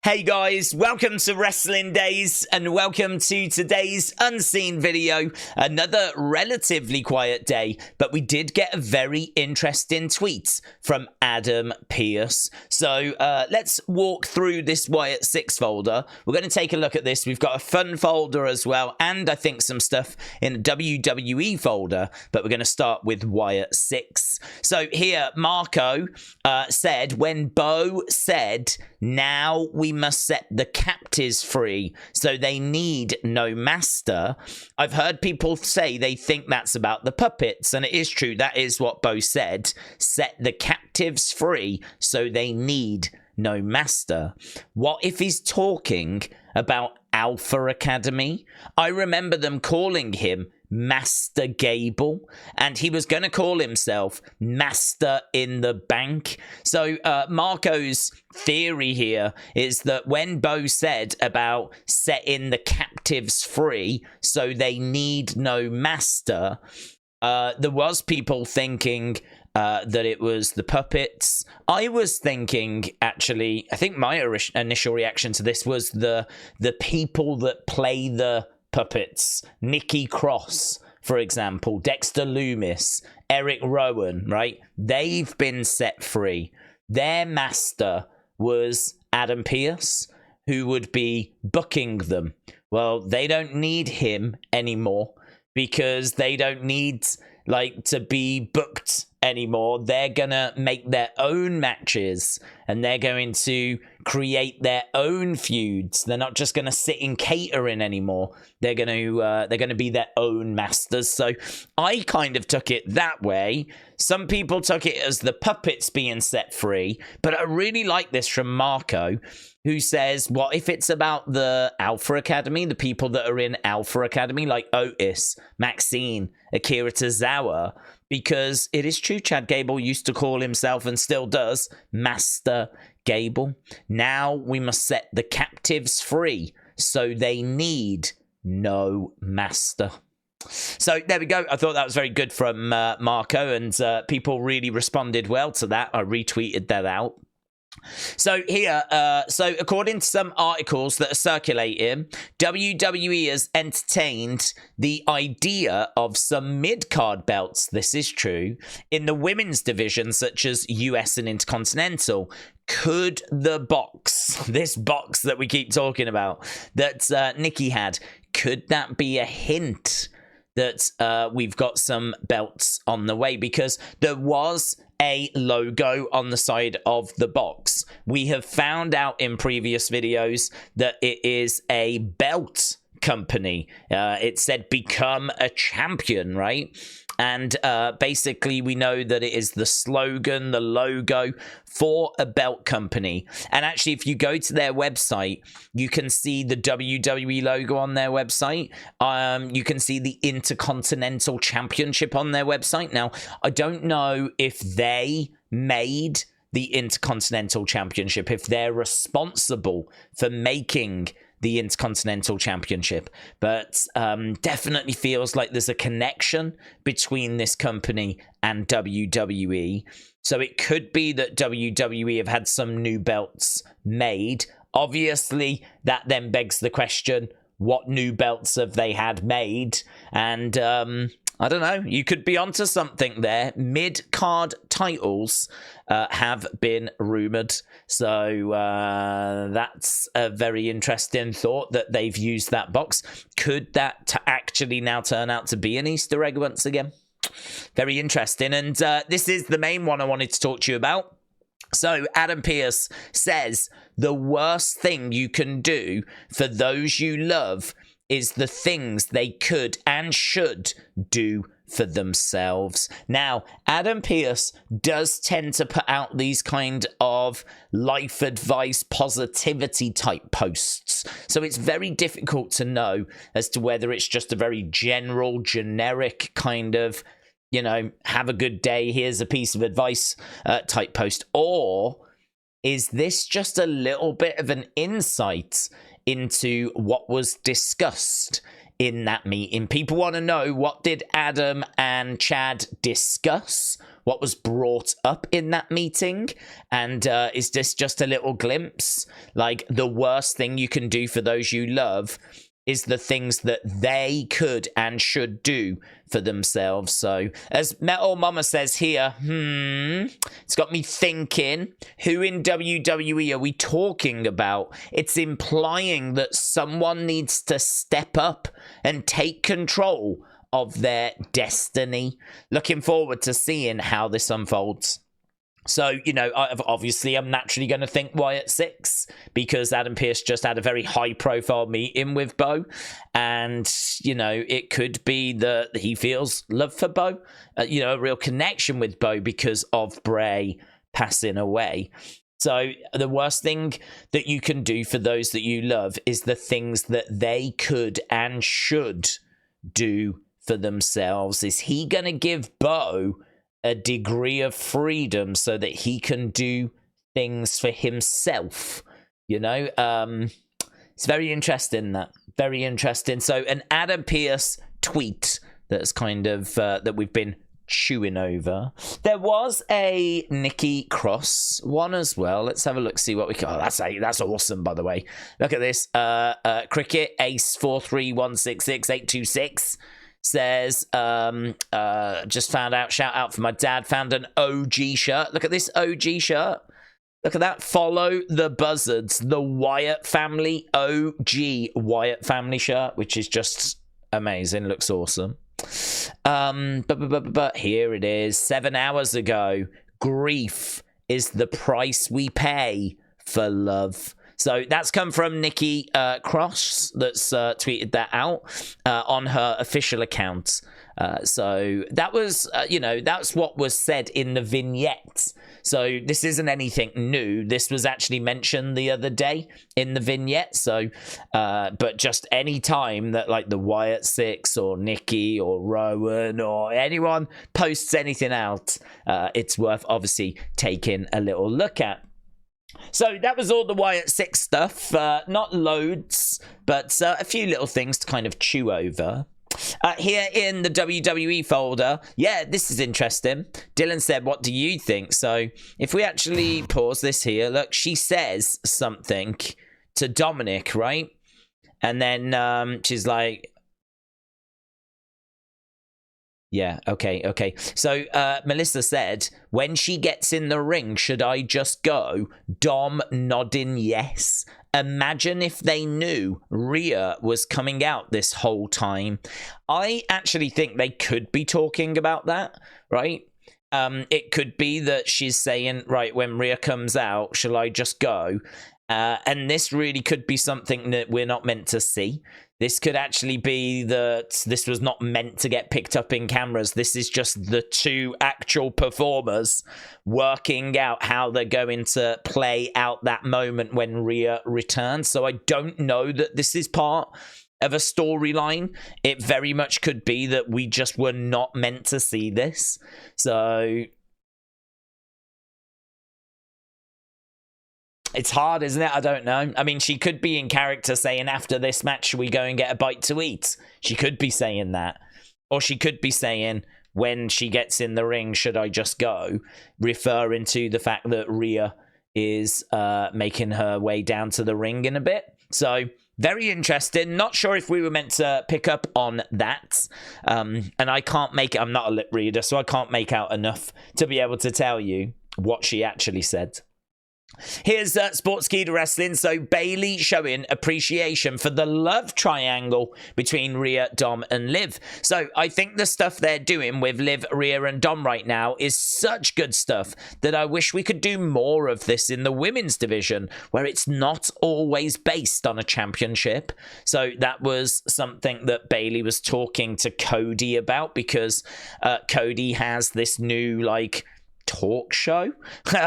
Hey guys, welcome to Wrestling Daze and welcome to today's unseen video. Another relatively quiet day, but we did get a very interesting tweet from Adam Pearce. So let's walk through this Wyatt 6 folder. We're going to take a look at this. We've got a fun folder as well, and I think some stuff in a WWE folder, but we're going to start with Wyatt 6. So here, Marco said, when Bo said, now we must set the captives free, so they need no master. I've heard people say they think that's about the puppets, and it is true. That is what Bo said. Set the captives free, so they need no master. What if he's talking about Alpha Academy? I remember them calling him Master Gable, and he was going to call himself Master in the Bank. So Marco's theory here is that when Bo said about setting the captives free so they need no master, there was people thinking that it was the puppets. I was thinking, actually, I think my initial reaction to this was the people that play the puppets. Nikki Cross, for example, Dexter Loomis, Eric Rowan, right? They've been set free. Their master was Adam Pearce, who would be booking them. Well, they don't need him anymore because they don't need to be booked anymore. They're gonna make their own matches and they're going to create their own feuds. They're not just gonna sit in catering anymore. They're gonna be their own masters. So I kind of took it that way. Some people took it as the puppets being set free, but I really like this from Marco, who says, what if it's about the Alpha Academy, the people that are in Alpha Academy, like Otis, Maxine, Akira Tozawa? Because it is true, Chad Gable used to call himself, and still does, Master Gable. Now we must set the captives free, so they need no master. So there we go. I thought that was very good from Marco, and people really responded well to that. I retweeted that out. So here, so according to some articles that are circulating, WWE has entertained the idea of some mid-card belts, this is true, in the women's division, such as US and Intercontinental. Could the box, this box that we keep talking about, that Nikki had, could that be a hint that we've got some belts on the way? Because there was a logo on the side of the box. We have found out in previous videos that it is a belt company. It said become a champion, right? And basically we know that it is the slogan, the logo for a belt company. And actually, if you go to their website, you can see the WWE logo on their website. You can see the Intercontinental Championship on their website. Now, I don't know if they made the Intercontinental Championship, if they're responsible for making the Intercontinental Championship, but definitely feels like there's a connection between this company and WWE. So it could be that WWE have had some new belts made. Obviously, that then begs the question, what new belts have they had made? And I don't know, you could be onto something there. Mid-card titles have been rumored. So that's a very interesting thought that they've used that box. Could that actually now turn out to be an Easter egg once again? Very interesting. And this is the main one I wanted to talk to you about. So Adam Pearce says the worst thing you can do for those you love is the things they could and should do for themselves. Now, Adam Pearce does tend to put out these kind of life advice, positivity type posts. So it's very difficult to know as to whether it's just a very general, generic kind of, you know, have a good day, here's a piece of advice type post, or is this just a little bit of an insight into what was discussed in that meeting? People want to know, what did Adam and Chad discuss? what was brought up in that meeting? And is this just a little glimpse? Like, the worst thing you can do for those you love is the things that they could and should do for themselves. So, as Metal Mama says here, it's got me thinking, who in WWE are we talking about? It's implying that someone needs to step up and take control of their destiny. Looking forward to seeing how this unfolds. So, you know, obviously I'm naturally going to think Wyatt 6 because Adam Pearce just had a very high-profile meeting with Bo. And, you know, it could be that he feels love for Bo, you know, a real connection with Bo because of Bray passing away. So the worst thing that you can do for those that you love is the things that they could and should do for themselves. Is he going to give Bo a degree of freedom so that he can do things for himself? You know, it's very interesting, that. Very interesting. So an Adam Pearce tweet that's kind of, that we've been chewing over. There was a Nikki Cross one as well. Let's have a look, see what we can. Oh, that's awesome, by the way. Look at this. Cricket Ace 43166 says, just found out, shout out for my dad, found an OG shirt. Look at this OG shirt. Look at that. Follow the Buzzards, the Wyatt family OG Wyatt family shirt, which is just amazing. Looks awesome. But here it is. 7 hours ago, grief is the price we pay for love. So that's come from Nikki Cross, that's tweeted that out on her official account. So that was, you know, that's what was said in the vignette. So this isn't anything new. This was actually mentioned the other day in the vignette. So, but just any time that like the Wyatt 6 or Nikki or Rowan or anyone posts anything out, it's worth obviously taking a little look at. So that was all the Wyatt 6 stuff. Not loads, but a few little things to kind of chew over. Here in the WWE folder, yeah, this is interesting. Dylan said, what do you think? So if we actually pause this here, look, she says something to Dominic, right? And then she's like, yeah, okay. So Melissa said, when she gets in the ring, should I just go? Dom nodding yes. Imagine if they knew Rhea was coming out this whole time. I actually think they could be talking about that, right? It could be that she's saying, right, when Rhea comes out, shall I just go? And this really could be something that we're not meant to see. This could actually be that this was not meant to get picked up in cameras. This is just the two actual performers working out how they're going to play out that moment when Rhea returns. So I don't know that this is part of a storyline. It very much could be that we just were not meant to see this. So it's hard, isn't it? I don't know. I mean, she could be in character saying, after this match, should we go and get a bite to eat? She could be saying that. Or she could be saying, when she gets in the ring, should I just go? Referring to the fact that Rhea is making her way down to the ring in a bit. So, very interesting. Not sure if we were meant to pick up on that. And I can't make it. I'm not a lip reader, so I can't make out enough to be able to tell you what she actually said. Here's Sportskeeda Wrestling. So Bayley showing appreciation for the love triangle between Rhea, Dom, and Liv. So I think the stuff they're doing with Liv, Rhea, and Dom right now is such good stuff that I wish we could do more of this in the women's division, where it's not always based on a championship. So that was something that Bayley was talking to Cody about, because Cody has this new, like, talk show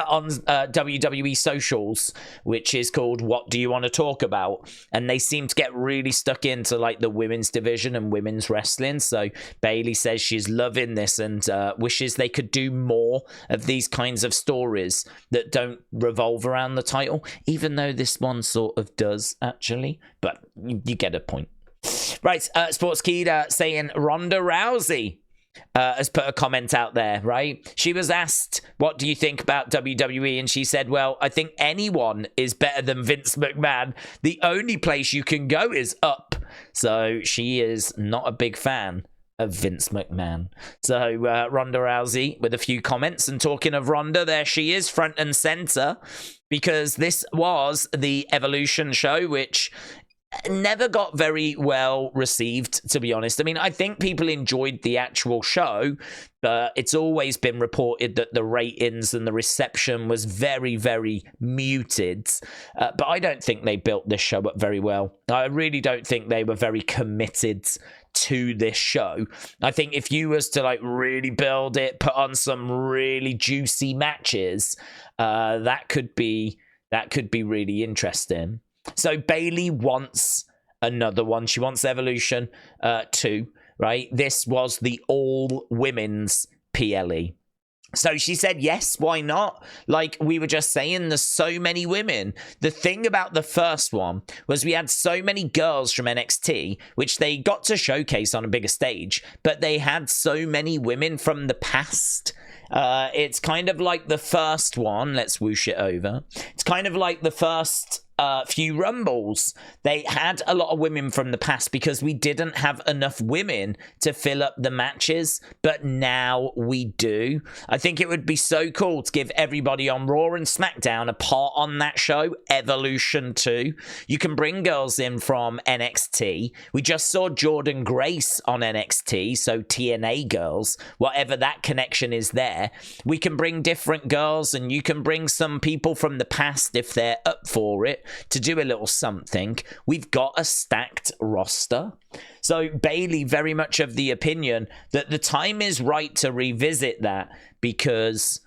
on WWE socials, which is called What Do You Want to Talk About? And they seem to get really stuck into like the women's division and women's wrestling. So Bayley says she's loving this and wishes they could do more of these kinds of stories that don't revolve around the title, even though this one sort of does actually, but you get a point. Right, Sportskeeda saying Ronda Rousey has put a comment out there, right? She was asked, what do you think about WWE? And she said, well, I think anyone is better than Vince McMahon. The only place you can go is up. So she is not a big fan of Vince McMahon. So Ronda Rousey with a few comments, and talking of Ronda, there she is front and center, because this was the Evolution show, which never got very well received, to be honest. I mean, I think people enjoyed the actual show, but it's always been reported that the ratings and the reception was very, very muted. But I don't think they built this show up very well. I really don't think they were very committed to this show. I think if you was to like really build it, put on some really juicy matches, that could be really interesting. So Bayley wants another one. She wants Evolution 2, right? This was the all-women's PLE. So she said, yes, why not? Like we were just saying, there's so many women. The thing about the first one was we had so many girls from NXT, which they got to showcase on a bigger stage, but they had so many women from the past. It's kind of like the first one. Let's whoosh it over. It's kind of like the first few Rumbles. They had a lot of women from the past because we didn't have enough women to fill up the matches, but now we do. I think it would be so cool to give everybody on Raw and SmackDown a part on that show, Evolution 2. You can bring girls in from NXT. We just saw Jordynne Grace on NXT, so TNA girls, whatever that connection is there. We can bring different girls, and you can bring some people from the past if they're up for it, to do a little something. We've got a stacked roster. So Bayley very much of the opinion that the time is right to revisit that, because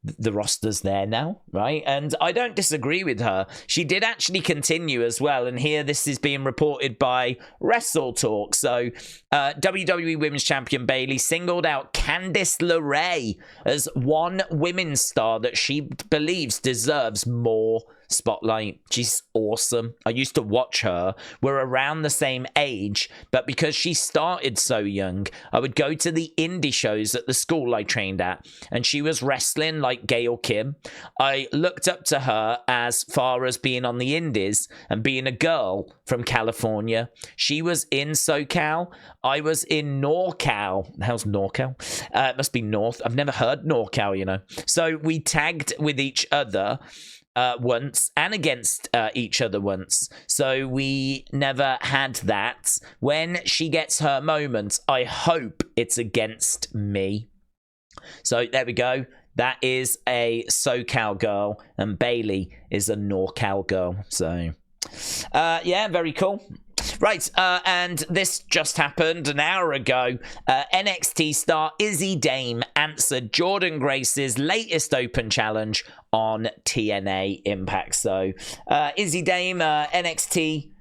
the roster's there now, right? And I don't disagree with her. She did actually continue as well, and here this is being reported by Wrestle Talk. So WWE Women's Champion Bayley singled out Candice LeRae as one women's star that she believes deserves more spotlight. She's awesome. I used to watch her. We're around the same age, but because she started so young, I would go to the indie shows at the school I trained at, and she was wrestling like Gail Kim. I looked up to her as far as being on the indies and being a girl from California. She was in SoCal. I was in NorCal. How's NorCal? It must be North. I've never heard NorCal, you know. So we tagged with each other once and against each other once. So we never had that. When she gets her moment, I hope it's against me. So there we go. That is a SoCal girl, and Bayley is a NorCal girl. So yeah, very cool. Right, and this just happened an hour ago. NXT star Izzi Dame answered Jordynne Grace's latest open challenge on TNA Impact. So, Izzi Dame, NXT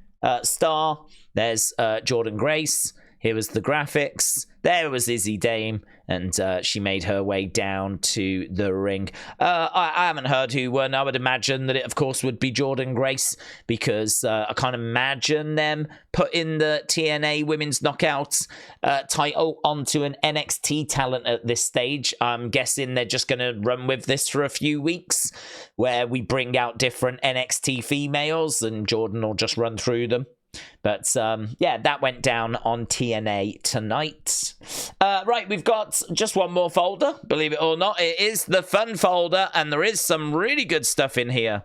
star. There's Jordynne Grace. Here was the graphics. There was Izzi Dame, and she made her way down to the ring. I haven't heard who won. I would imagine that it, of course, would be Jordynne Grace, because I can't imagine them putting the TNA Women's Knockouts title onto an NXT talent at this stage. I'm guessing they're just going to run with this for a few weeks, where we bring out different NXT females, and Jordynne will just run through them. But yeah, that went down on TNA tonight. Right, we've got just one more folder, believe it or not. It is the fun folder, and there is some really good stuff in here.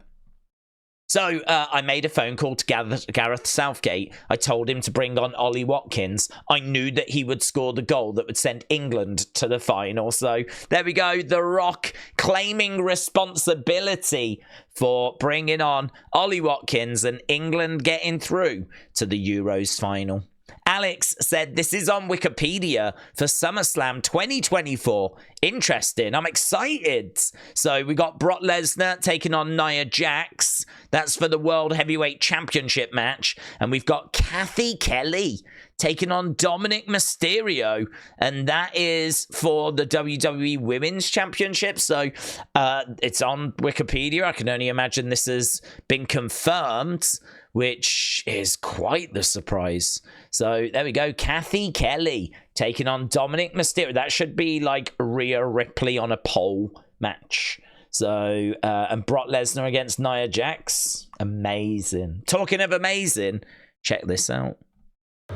So I made a phone call to Gareth Southgate. I told him to bring on Ollie Watkins. I knew that he would score the goal that would send England to the final. So there we go. The Rock claiming responsibility for bringing on Ollie Watkins and England getting through to the Euros final. Alex said, this is on Wikipedia for SummerSlam 2024. Interesting. I'm excited. So we got Brock Lesnar taking on Nia Jax. That's for the World Heavyweight Championship match. And we've got Kathy Kelly taking on Dominic Mysterio. And that is for the WWE Women's Championship. So it's on Wikipedia. I can only imagine this has been confirmed. which is quite the surprise. So there we go. Kathy Kelly taking on Dominic Mysterio. That should be like Rhea Ripley on a pole match. So, and Brock Lesnar against Nia Jax. Amazing. Talking of amazing, check this out.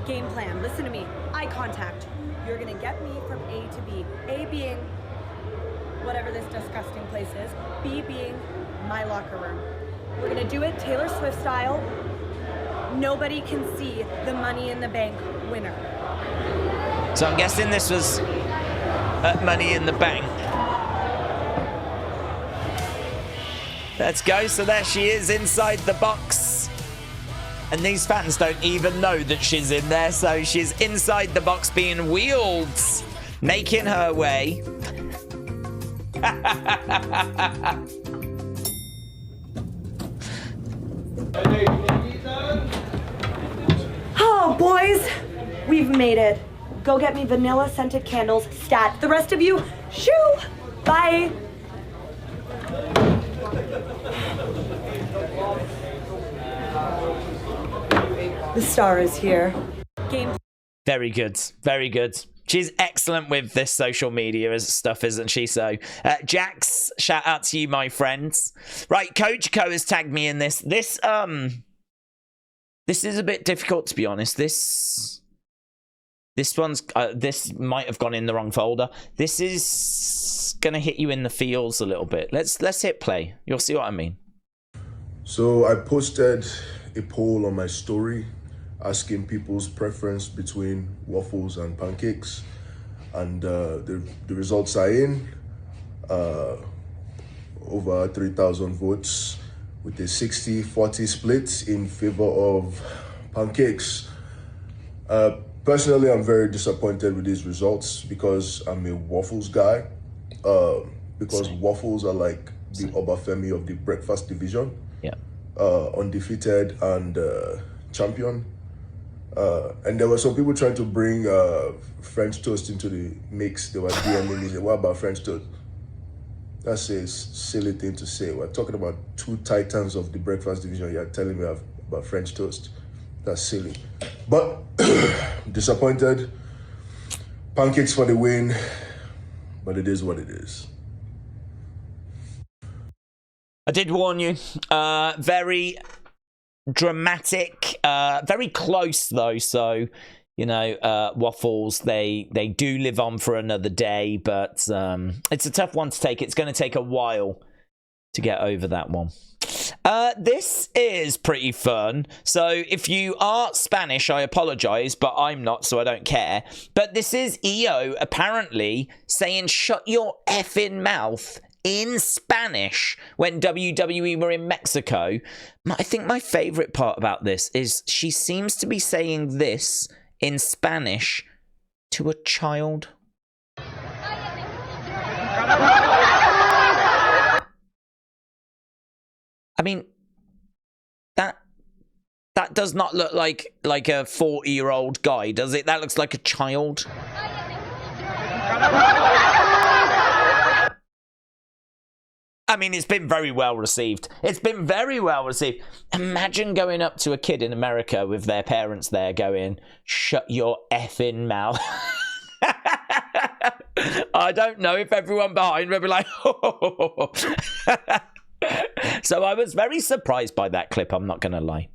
Game plan. Listen to me. Eye contact. You're going to get me from A to B. A being whatever this disgusting place is. B being my locker room. We're going to do it Taylor Swift style. Nobody can see the Money in the Bank winner. So I'm guessing this was Money in the Bank. Let's go. So there she is inside the box. And these fans don't even know that she's in there. So she's inside the box being wheeled, making her way. Oh, boys, we've made it. Go get me vanilla scented candles, stat. The rest of you, shoo! Bye. The star is here. Game. Very good. Very good. She's excellent with this social media stuff, isn't she? So, Jax, shout out to you, my friends. Right, Coach Co has tagged me in this. This is a bit difficult, to be honest. This one's this might have gone in the wrong folder. This is gonna hit you in the feels a little bit. Let's hit play. You'll see what I mean. So I posted a poll on my story asking people's preference between waffles and pancakes, and the results are in. Over 3,000 votes with a 60-40 split in favor of pancakes. Personally, I'm very disappointed with these results because I'm a waffles guy. Because waffles are like the Oba Femi of the breakfast division. Yeah. Undefeated and champion. And there were some people trying to bring French toast into the mix. They were DMing me, what about French toast? That's a silly thing to say. We're talking about two titans of the breakfast division. You're telling me about French toast. That's silly. But disappointed. Pancakes for the win. But it is what it is. I did warn you. Very dramatic. Very close, though. So, you know, Waffles, they do live on for another day. But it's a tough one to take. It's going to take a while to get over that one. This is pretty fun. So if you are Spanish, I apologize, but I'm not, so I don't care. But this is EO apparently saying shut your effing mouth in Spanish when WWE were in Mexico. I think my favorite part about this is she seems to be saying this in Spanish to a child. I mean, that does not look like a 40-year-old guy, does it? That looks like a child. I mean, it's been very well received. It's been very well received. Imagine going up to a kid in America with their parents there going, shut your effing mouth. I don't know if everyone behind will be like, oh. So I was very surprised by that clip, I'm not going to lie.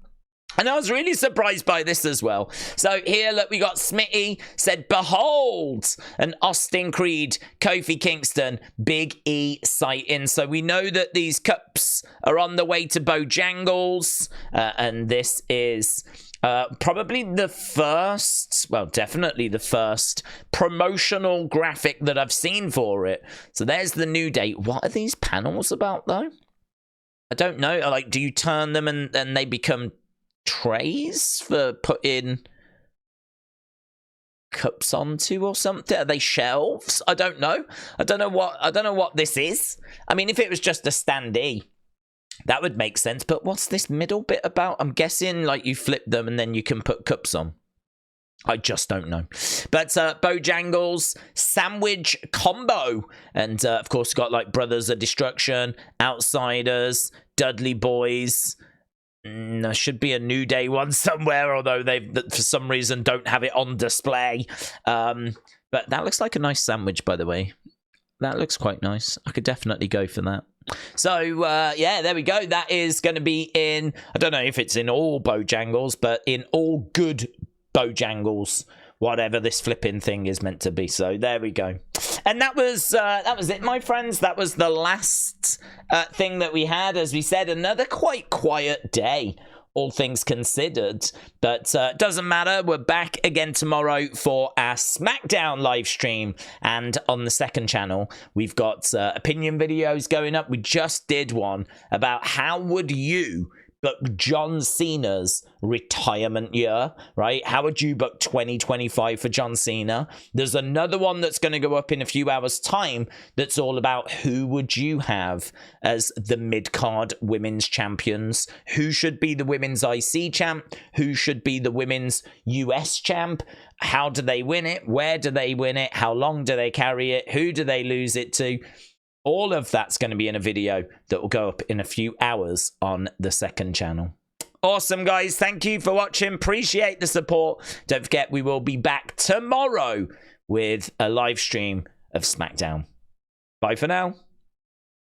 And I was really surprised by this as well. So here, look, we got Smitty said, behold, an Austin Creed, Kofi Kingston, Big E sighting. So we know that these cups are on the way to Bojangles. And this is probably the first, well, definitely the first promotional graphic that I've seen for it. So there's the new date. What are these panels about, though? I don't know. Like, do you turn them and they become trays for putting cups onto or something? Are they shelves? I don't know. I don't know what this is. I mean, if it was just a standee, that would make sense. But what's this middle bit about? I'm guessing like you flip them and then you can put cups on. I just don't know. But Bojangles sandwich combo. And of course, got like Brothers of Destruction, Outsiders, Dudley Boys. There should be a New Day one somewhere, although they, for some reason, don't have it on display. But that looks like a nice sandwich, by the way. That looks quite nice. I could definitely go for that. So, yeah, there we go. That is going to be in, I don't know if it's in all Bojangles, but in all good Bojangles, whatever this flipping thing is meant to be. So there we go. And that was it, my friends. That was the last thing that we had. As we said, another quite quiet day, all things considered. But doesn't matter. We're back again tomorrow for our SmackDown live stream. And on the second channel, we've got opinion videos going up. We just did one about how would you book John Cena's retirement year, right? How would you book 2025 for John Cena? There's another one that's going to go up in a few hours' time that's all about who would you have as the mid-card women's champions? Who should be the women's IC champ? Who should be the women's US champ? How do they win it? Where do they win it? How long do they carry it? Who do they lose it to? All of that's going to be in a video that will go up in a few hours on the second channel. Awesome, guys. Thank you for watching. Appreciate the support. Don't forget, we will be back tomorrow with a live stream of SmackDown. Bye for now.